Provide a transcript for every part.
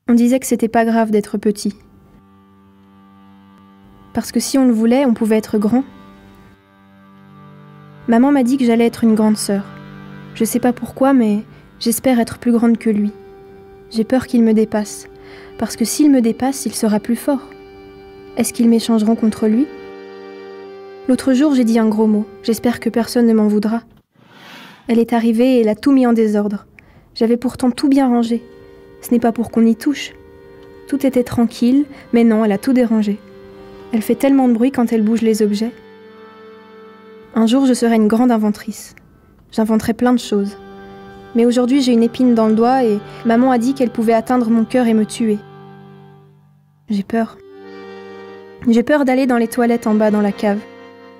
On disait que c'était pas grave d'être petit. Parce que si on le voulait, on pouvait être grand. Maman m'a dit que j'allais être une grande sœur. Je sais pas pourquoi, mais j'espère être plus grande que lui. J'ai peur qu'il me dépasse, parce que s'il me dépasse, il sera plus fort. Est-ce qu'ils m'échangeront contre lui ? L'autre jour, j'ai dit un gros mot. J'espère que personne ne m'en voudra. Elle est arrivée et elle a tout mis en désordre. J'avais pourtant tout bien rangé. Ce n'est pas pour qu'on y touche. Tout était tranquille, mais non, elle a tout dérangé. Elle fait tellement de bruit quand elle bouge les objets. Un jour, je serai une grande inventrice. J'inventerai plein de choses. Mais aujourd'hui, j'ai une épine dans le doigt et maman a dit qu'elle pouvait atteindre mon cœur et me tuer. J'ai peur. J'ai peur d'aller dans les toilettes en bas dans la cave.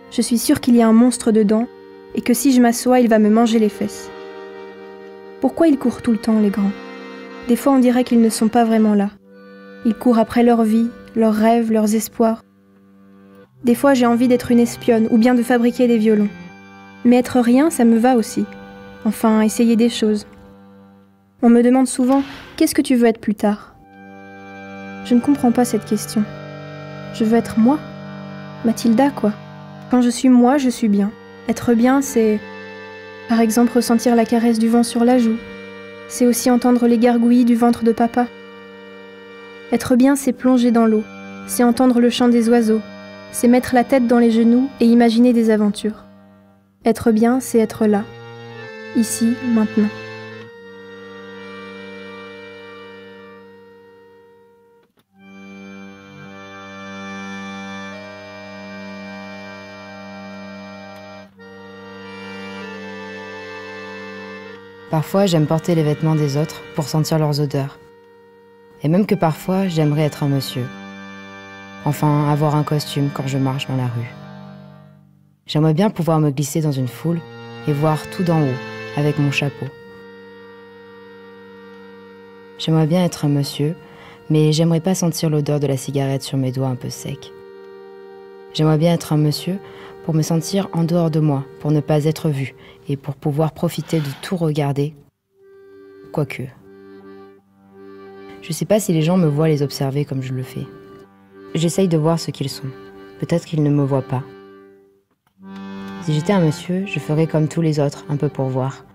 Je suis sûre qu'il y a un monstre dedans et que si je m'assois, il va me manger les fesses. Pourquoi ils courent tout le temps, les grands ? Des fois, on dirait qu'ils ne sont pas vraiment là. Ils courent après leur vie, leurs rêves, leurs espoirs. Des fois, j'ai envie d'être une espionne ou bien de fabriquer des violons. Mais être rien, ça me va aussi. Enfin, essayer des choses. On me demande souvent « Qu'est-ce que tu veux être plus tard ?» Je ne comprends pas cette question. Je veux être moi. Mathilda, quoi. Quand je suis moi, je suis bien. Être bien, c'est... Par exemple, ressentir la caresse du vent sur la joue. C'est aussi entendre les gargouillis du ventre de papa. Être bien, c'est plonger dans l'eau. C'est entendre le chant des oiseaux. C'est mettre la tête dans les genoux et imaginer des aventures. Être bien, c'est être là. Ici, maintenant. Parfois, j'aime porter les vêtements des autres pour sentir leurs odeurs. Et même que parfois, j'aimerais être un monsieur. Enfin, avoir un costume quand je marche dans la rue. J'aimerais bien pouvoir me glisser dans une foule et voir tout d'en haut avec mon chapeau. J'aimerais bien être un monsieur, mais j'aimerais pas sentir l'odeur de la cigarette sur mes doigts un peu secs. J'aimerais bien être un monsieur pour me sentir en dehors de moi, pour ne pas être vu et pour pouvoir profiter de tout regarder. Quoique. Je sais pas si les gens me voient les observer comme je le fais. J'essaye de voir ce qu'ils sont. Peut-être qu'ils ne me voient pas. Si j'étais un monsieur, je ferais comme tous les autres, un peu pour voir.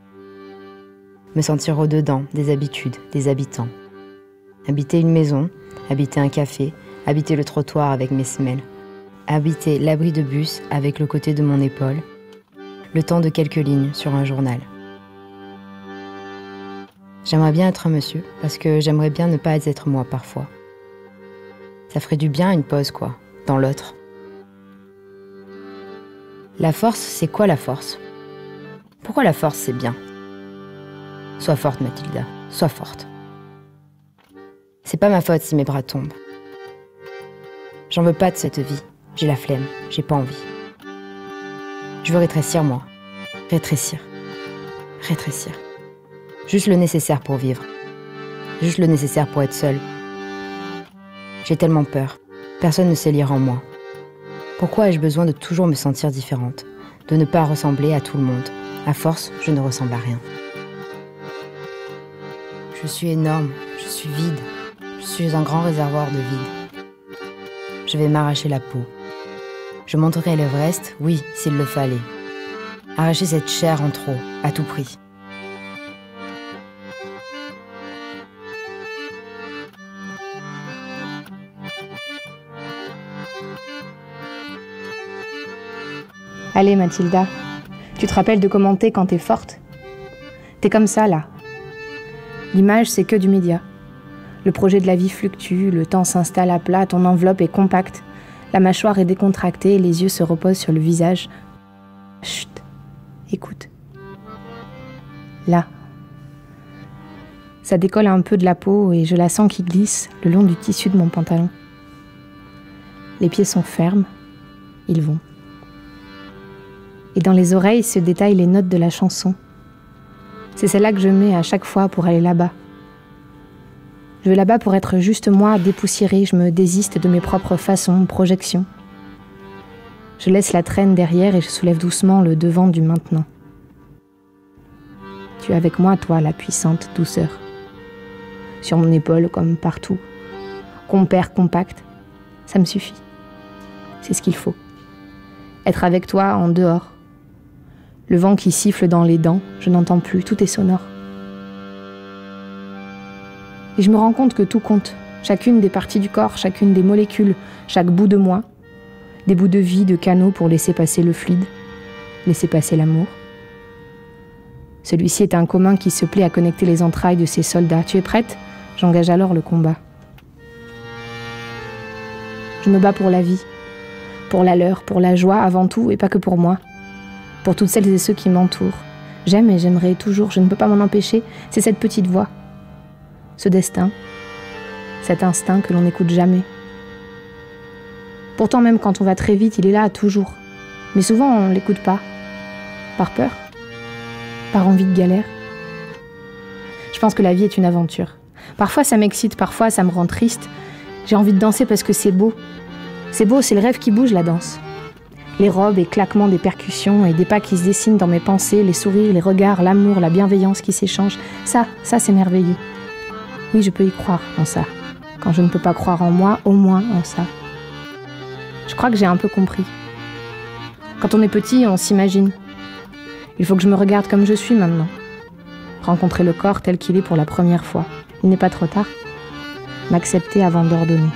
Me sentir au-dedans des habitudes, des habitants. Habiter une maison, habiter un café, habiter le trottoir avec mes semelles. Habiter l'abri de bus avec le côté de mon épaule. Le temps de quelques lignes sur un journal. J'aimerais bien être un monsieur, parce que j'aimerais bien ne pas être moi parfois. Ça ferait du bien une pause, quoi, dans l'autre. La force, c'est quoi la force ? Pourquoi la force, c'est bien ? Sois forte, Mathilda, sois forte. C'est pas ma faute si mes bras tombent. J'en veux pas de cette vie. J'ai la flemme, j'ai pas envie. Je veux rétrécir, moi. Rétrécir. Rétrécir. Juste le nécessaire pour vivre. Juste le nécessaire pour être seule. J'ai tellement peur. Personne ne sait lire en moi. Pourquoi ai-je besoin de toujours me sentir différente ? De ne pas ressembler à tout le monde. À force, je ne ressemble à rien. Je suis énorme, je suis vide. Je suis un grand réservoir de vide. Je vais m'arracher la peau. Je monterai l'Everest, oui, s'il le fallait. Arracher cette chair en trop, à tout prix. Allez Mathilda, tu te rappelles de comment t'es quand t'es forte ? T'es comme ça là. L'image c'est que du média. Le projet de la vie fluctue, le temps s'installe à plat, ton enveloppe est compacte, la mâchoire est décontractée, les yeux se reposent sur le visage. Chut, écoute. Là. Ça décolle un peu de la peau et je la sens qui glisse le long du tissu de mon pantalon. Les pieds sont fermes, ils vont. Et dans les oreilles se détaillent les notes de la chanson. C'est celle-là que je mets à chaque fois pour aller là-bas. Je vais là-bas pour être juste moi, dépoussiérée. Je me désiste de mes propres façons, projections. Je laisse la traîne derrière et je soulève doucement le devant du maintenant. Tu es avec moi, toi, la puissante douceur. sur mon épaule comme partout. Compère, compact, ça me suffit. C'est ce qu'il faut. Être avec toi en dehors. Le vent qui siffle dans les dents, je n'entends plus, tout est sonore. Et je me rends compte que tout compte. Chacune des parties du corps, chacune des molécules, chaque bout de moi. Des bouts de vie, de canaux pour laisser passer le fluide, laisser passer l'amour. Celui-ci est un commun qui se plaît à connecter les entrailles de ses soldats. Tu es prête ? J'engage alors le combat. Je me bats pour la vie, pour la leur, pour la joie avant tout, et pas que pour moi. Pour toutes celles et ceux qui m'entourent. J'aime et j'aimerai toujours, je ne peux pas m'en empêcher, c'est cette petite voix. Ce destin, cet instinct que l'on n'écoute jamais. Pourtant, même quand on va très vite, il est là toujours. Mais souvent, on ne l'écoute pas. Par peur ? Par envie de galère ? Je pense que la vie est une aventure. Parfois, ça m'excite, parfois, ça me rend triste. J'ai envie de danser parce que c'est beau. C'est beau, c'est le rêve qui bouge, la danse. Les robes et claquements des percussions et des pas qui se dessinent dans mes pensées, les sourires, les regards, l'amour, la bienveillance qui s'échangent. Ça, c'est merveilleux. Oui, je peux y croire en ça. Quand je ne peux pas croire en moi, au moins en ça. Je crois que j'ai un peu compris. Quand on est petit, on s'imagine. Il faut que je me regarde comme je suis maintenant. Rencontrer le corps tel qu'il est pour la première fois. Il n'est pas trop tard. M'accepter avant d'ordonner.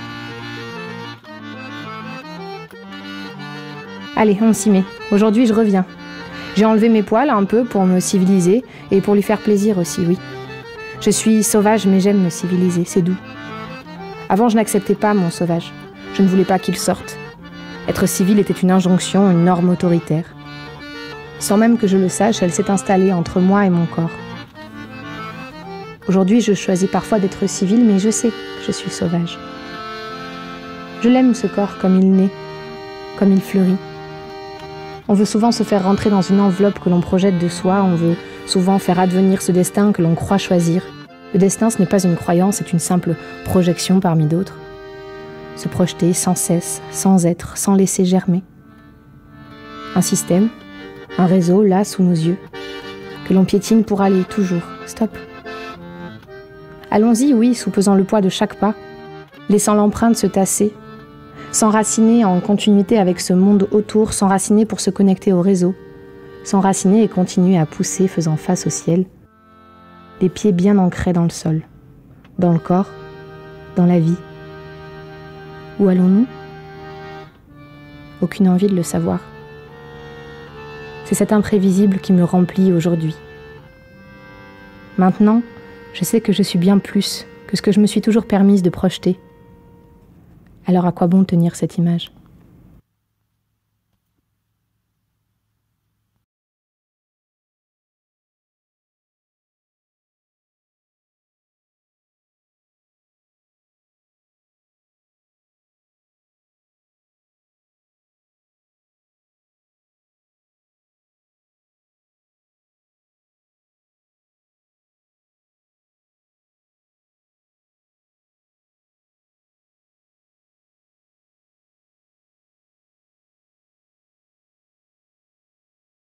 Allez, on s'y met. Aujourd'hui, je reviens. J'ai enlevé mes poils un peu pour me civiliser et pour lui faire plaisir aussi, oui. Je suis sauvage, mais j'aime me civiliser, c'est doux. Avant, je n'acceptais pas mon sauvage. Je ne voulais pas qu'il sorte. Être civil était une injonction, une norme autoritaire. Sans même que je le sache, elle s'est installée entre moi et mon corps. Aujourd'hui, je choisis parfois d'être civil, mais je sais que je suis sauvage. Je l'aime ce corps comme il naît, comme il fleurit. On veut souvent se faire rentrer dans une enveloppe que l'on projette de soi, on veut souvent faire advenir ce destin que l'on croit choisir. Le destin, ce n'est pas une croyance, c'est une simple projection parmi d'autres. Se projeter sans cesse, sans être, sans laisser germer. Un système, un réseau là sous nos yeux, que l'on piétine pour aller toujours. Stop. Allons-y, oui, sous-pesant le poids de chaque pas, laissant l'empreinte se tasser, s'enraciner en continuité avec ce monde autour, s'enraciner pour se connecter au réseau, s'enraciner et continuer à pousser faisant face au ciel, les pieds bien ancrés dans le sol, dans le corps, dans la vie. Où allons-nous ? Aucune envie de le savoir. C'est cet imprévisible qui me remplit aujourd'hui. Maintenant, je sais que je suis bien plus que ce que je me suis toujours permise de projeter. Alors à quoi bon tenir cette image ?